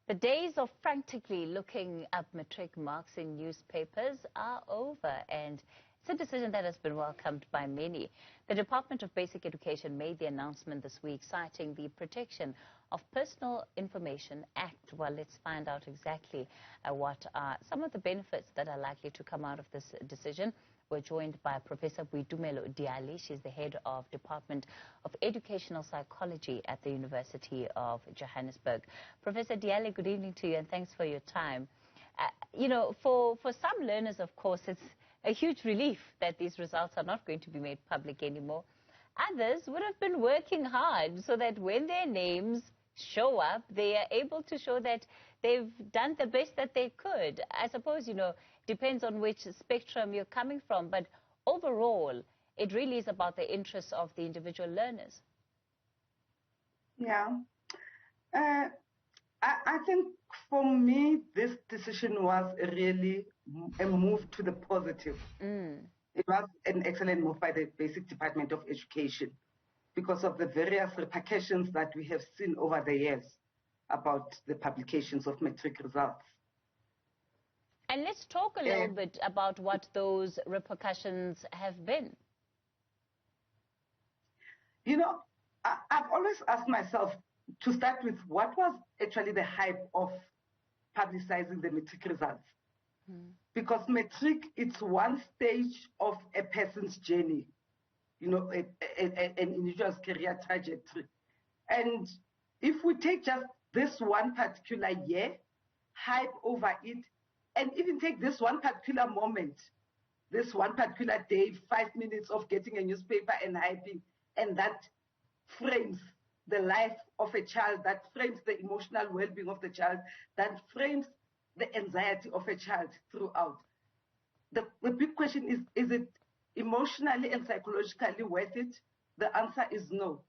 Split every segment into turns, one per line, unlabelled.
The days of frantically looking up matric marks in newspapers are over, and it's a decision that has been welcomed by many. The Department of Basic Education made the announcement this week, citing the Protection of Personal Information Act. Well, let's find out exactly what are some of the benefits that are likely to come out of this decision. We're joined by Professor Boitumelo Diale. She's the head of Department of Educational Psychology at the University of Johannesburg. Professor Diale, good evening to you, and thanks for your time. You know, for some learners, of course, it's a huge relief that these results are not going to be made public anymore. Others would have been working hard so that when their names show up, they are able to show that they've done the best that they could. I suppose, you know, depends on which spectrum you're coming from, but overall, it really is about the interests of the individual learners.
Yeah. I think for me, this decision was really a move to the positive. It was an excellent move by the Basic Department of Education because of the various repercussions that we have seen over the years about the publications of matric results.
And let's talk a little bit about what those repercussions have been.
You know, I've always asked myself, to start with, what was actually the hype of publicizing the matric results? Because matric, it's one stage of a person's journey, you know, an individual's career trajectory. And if we take just this one particular year, hype over it, and even take this one particular moment, this one particular day, 5 minutes of getting a newspaper and hyping, and that frames the life of a child, that frames the emotional well-being of the child, that frames the anxiety of a child throughout. The big question is it emotionally and psychologically worth it? The answer is no.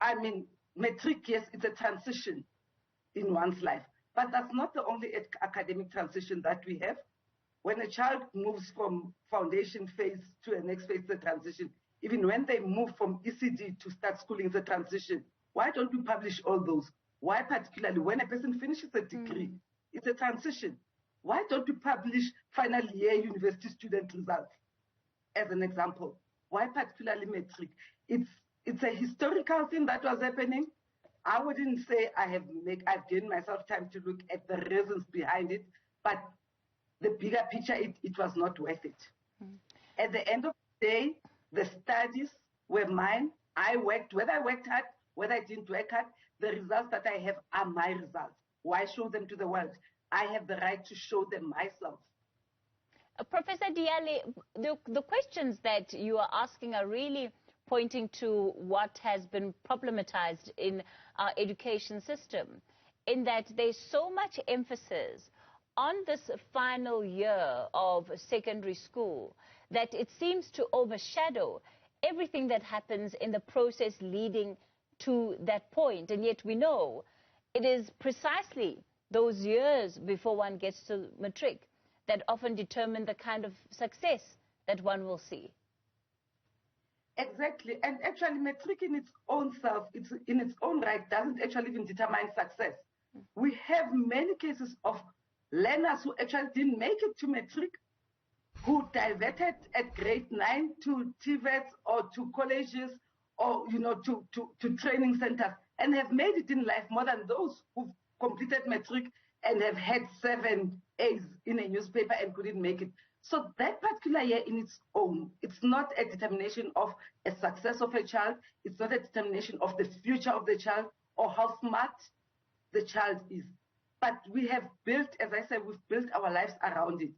I mean, matric, yes, it's a transition in one's life, but that's not the only academic transition that we have. When a child moves from foundation phase to the next phase, the transition, even when they move from ECD to start schooling, it's a transition. Why don't we publish all those? Why particularly when a person finishes a degree, it's a transition. Why don't we publish final year university student results as an example? Why particularly matric? It's a historical thing that was happening. I wouldn't say I've given myself time to look at the reasons behind it, but the bigger picture, it was not worth it. At the end of the day, the studies were mine. I worked, whether I worked hard, whether I didn't work hard, the results that I have are my results. Why show them to the world? I have the right to show them myself.
Professor Diale, the questions that you are asking are really pointing to what has been problematized in our education system, in that there's so much emphasis on this final year of secondary school that it seems to overshadow everything that happens in the process leading to that point. And yet we know it is precisely those years before one gets to matric that often determine the kind of success that one will see.
Exactly. And actually, matric in its own self, in its own right, doesn't actually even determine success. We have many cases of learners who actually didn't make it to matric, who diverted at grade 9 to TVETs or to colleges or, you know, to training centers, and have made it in life more than those who've completed matric and have had 7 A's in a newspaper and couldn't make it. So that particular year in its own, it's not a determination of a success of a child. It's not a determination of the future of the child or how smart the child is. But we have built, as I said, we've built our lives around it.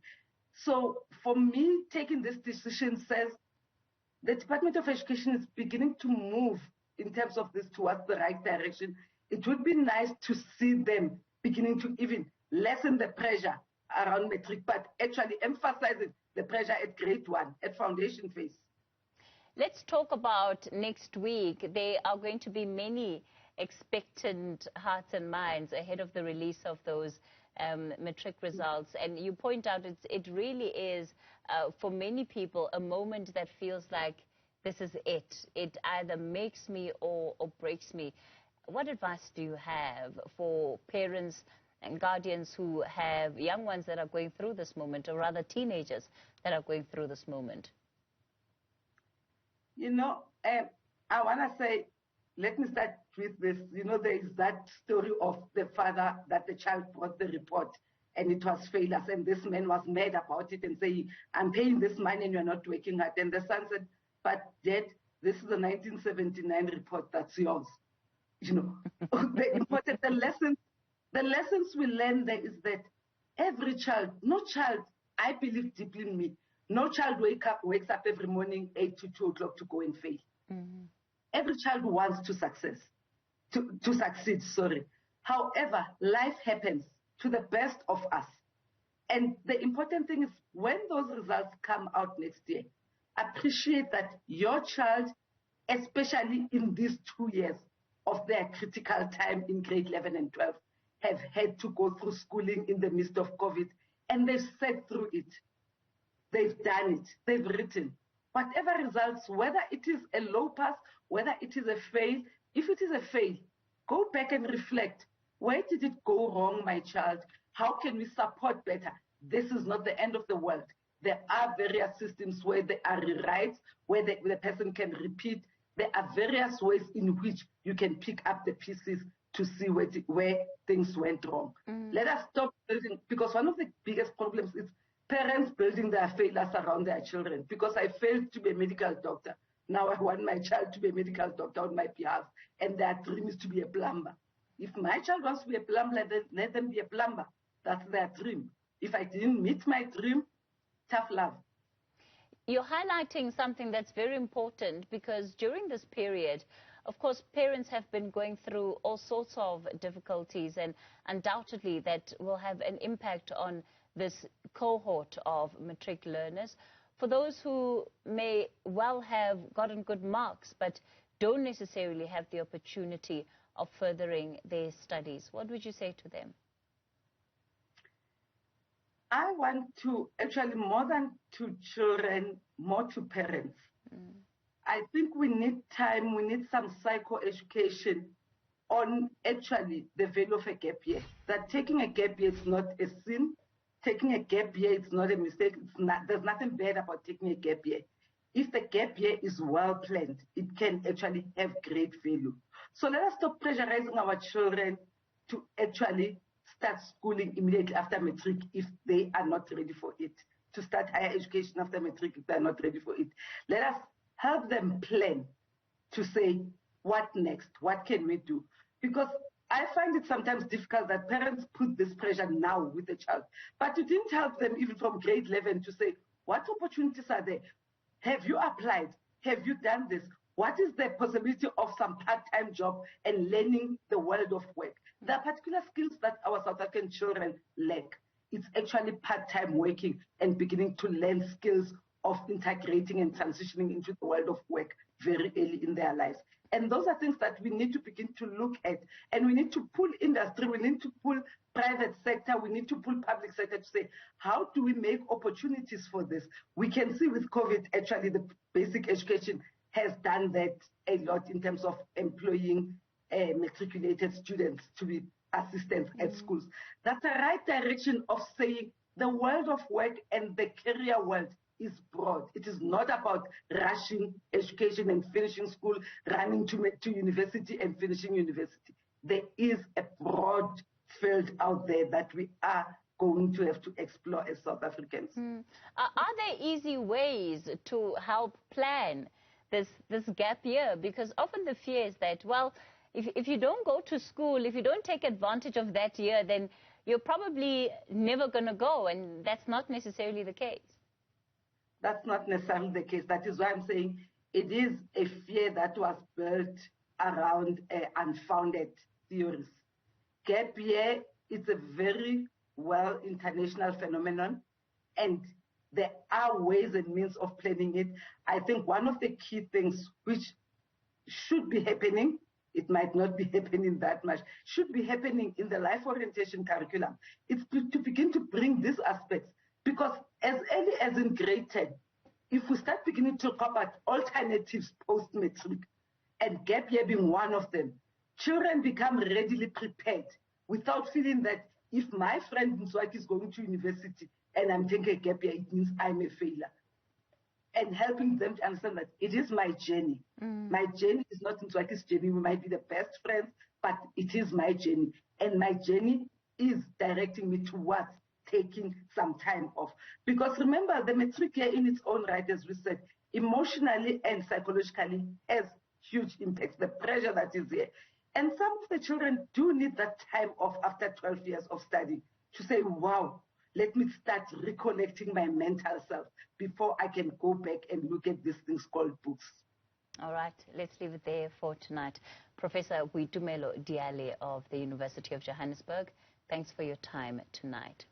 So for me, taking this decision says the Department of Education is beginning to move in terms of this towards the right direction. It would be nice to see them beginning to even lessen the pressure around matric, but actually emphasizing the pressure at grade 1, at foundation phase.
Let's talk about next week. There are going to be many expectant hearts and minds ahead of the release of those matric results. And you point out it really is, for many people, a moment that feels like this is it. It either makes me or breaks me. What advice do you have for parents and guardians who have young ones that are going through this moment, or rather teenagers that are going through this moment?
You know, I want to say, let me start with this. You know, there is that story of the father that the child brought the report and it was failures, and this man was mad about it and saying, I'm paying this money and you're not working hard. And the son said, but Dad, this is a 1979 report, that's yours. You know, the lessons we learn there is that every child, no child, I believe deeply in me, no child wakes up every morning 8 to 2 o'clock to go and fail. Mm-hmm. Every child wants to succeed, sorry. However, life happens to the best of us. And the important thing is when those results come out next year, appreciate that your child, especially in these 2 years of their critical time in grade 11 and 12, have had to go through schooling in the midst of COVID, and they've sat through it. They've done it. They've written. Whatever results, whether it is a low pass, whether it is a fail, if it is a fail, go back and reflect. Where did it go wrong, my child? How can we support better? This is not the end of the world. There are various systems where there are rewrites, where the person can repeat. There are various ways in which you can pick up the pieces to see where things went wrong. Let us stop building, because one of the biggest problems is parents building their failures around their children. Because I failed to be a medical doctor, now I want my child to be a medical doctor on my behalf, and their dream is to be a plumber. If my child wants to be a plumber, let them be a plumber. That's their dream. If I didn't meet my dream, tough love.
You're highlighting something that's very important, because during this period, of course, parents have been going through all sorts of difficulties, and undoubtedly that will have an impact on this cohort of matric learners. For those who may well have gotten good marks but don't necessarily have the opportunity of furthering their studies, what would you say to them?
I want to, actually, more than to children, more to parents. I think we need time, we need some psycho-education on actually the value of a gap year. That taking a gap year is not a sin. Taking a gap year, it's not a mistake. There's nothing bad about taking a gap year. If the gap year is well planned, it can actually have great value. So let us stop pressurizing our children to actually start schooling immediately after matric if they are not ready for it, to start higher education after matric if they are not ready for it. Let us help them plan to say, what next? What can we do? Because I find it sometimes difficult that parents put this pressure now with the child, but you didn't help them even from grade 11 to say, what opportunities are there? Have you applied? Have you done this? What is the possibility of some part-time job and learning the world of work? There are particular skills that our South African children lack. It's actually part-time working and beginning to learn skills of integrating and transitioning into the world of work very early in their lives. And those are things that we need to begin to look at. And we need to pull industry, we need to pull private sector, we need to pull public sector to say, how do we make opportunities for this? We can see with COVID, actually, the basic education has done that a lot in terms of employing matriculated students to be assistants at schools. That's the right direction of saying the world of work and the career world is broad. It is not about rushing education and finishing school, running to university and finishing university. There is a broad field out there that we are going to have to explore as South Africans.
Are there easy ways to help plan this gap year? Because often the fear is that, well, if you don't go to school, if you don't take advantage of that year, then you're probably never going to go, and that's not necessarily the case.
That's not necessarily the case. That is why I'm saying it is a fear that was built around unfounded theories. Gap year is a very well international phenomenon, and there are ways and means of planning it. I think one of the key things which should be happening, it might not be happening that much, should be happening in the life orientation curriculum. It's to begin to bring these aspects, because as early as in grade 10, if we start beginning to talk about alternatives post-matric, and gap year being one of them, children become readily prepared without feeling that if my friend Nzwaki is going to university and I'm taking a gap year, it means I'm a failure. And helping them to understand that it is my journey. My journey is not Nzwaki's journey. We might be the best friends, but it is my journey. And my journey is directing me towards taking some time off. Because remember, the matric year in its own right, as we said, emotionally and psychologically has huge impacts, the pressure that is there. And some of the children do need that time off after 12 years of study to say, wow, let me start reconnecting my mental self before I can go back and look at these things called books.
All right, let's leave it there for tonight. Professor Boitumelo Diale of the University of Johannesburg, thanks for your time tonight.